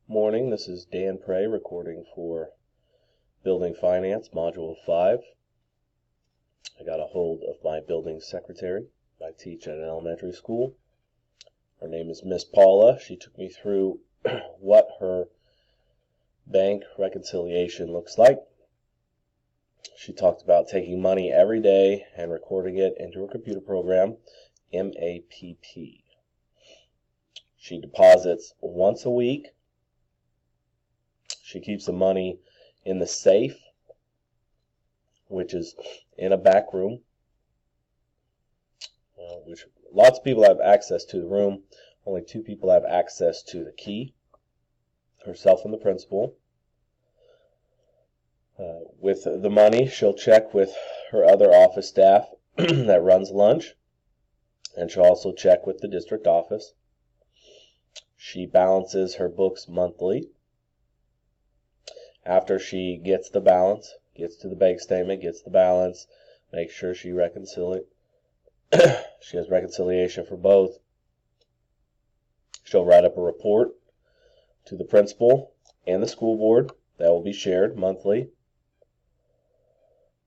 Morning, this is Dan Prey recording for Building Finance, Module 5. I got a hold of my building secretary. I teach at an elementary school. Her name is Miss Paula. She took me through what her bank reconciliation looks like. She talked about taking money every day and recording it into a computer program, MAPP. She deposits once a week. She keeps the money in the safe, which is in a back room, which lots of people have access to the room. Only 2 people have access to the key, herself and the principal. With the money, she'll check with her other office staff that runs lunch, and she'll also check with the district office. She balances her books monthly. After she gets the balance, gets to the bank statement, gets the balance, make sure she she has reconciliation for both. She'll write up a report to the principal and the school board that will be shared monthly.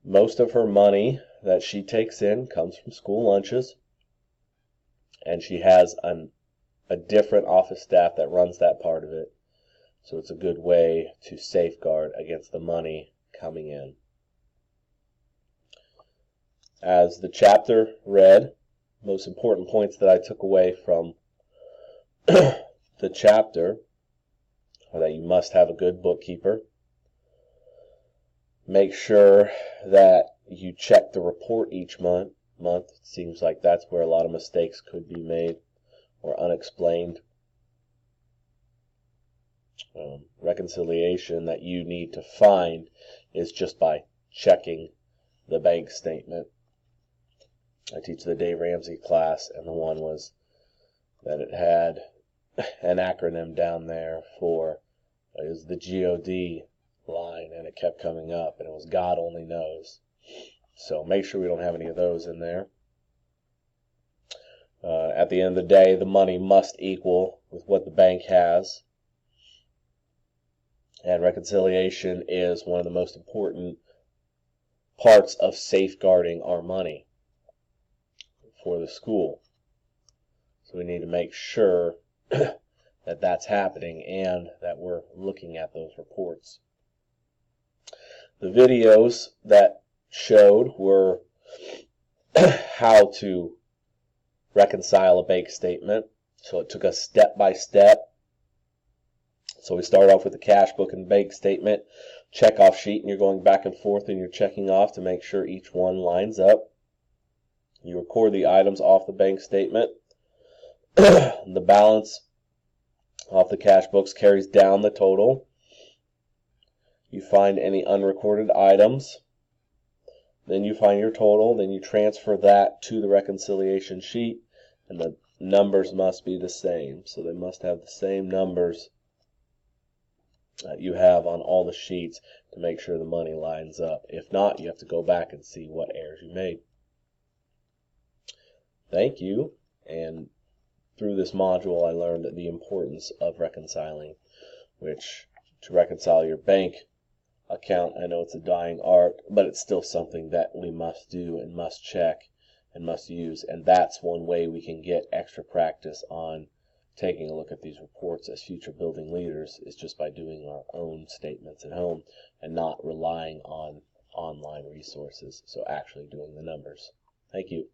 Most of her money that she takes in comes from school lunches, and she has a different office staff that runs that part of it. So it's a good way to safeguard against the money coming in. As the chapter read, most important points that I took away from the chapter are that you must have a good bookkeeper. Make sure that you check the report each month. It seems like that's where a lot of mistakes could be made or unexplained. Reconciliation that you need to find is just by checking the bank statement. I teach the Dave Ramsey class, and the one was that it had an acronym down there for is the GOD line, and it kept coming up, and it was God only knows. So make sure we don't have any of those in there. At the end of the day, the money must equal with what the bank has. And reconciliation is one of the most important parts of safeguarding our money for the school. So we need to make sure that that's happening and that we're looking at those reports. The videos that showed were how to reconcile a bank statement. So it took us step by step. So we start off with the cash book and bank statement check-off sheet, and you're going back and forth and you're checking off to make sure each one lines up. You record the items off the bank statement. The balance off the cash books carries down the total. You find any unrecorded items. Then you find your total. Then you transfer that to the reconciliation sheet, and the numbers must be the same. So they must have the same numbers that you have on all the sheets to make sure the money lines up. If not, you have to go back and see what errors you made. Thank you. And through this module, I learned the importance of reconciling, which to reconcile your bank account, I know it's a dying art, but it's still something that we must do and must check and must use. And that's one way we can get extra practice on taking a look at these reports as future building leaders, is just by doing our own statements at home and not relying on online resources. So actually doing the numbers. Thank you.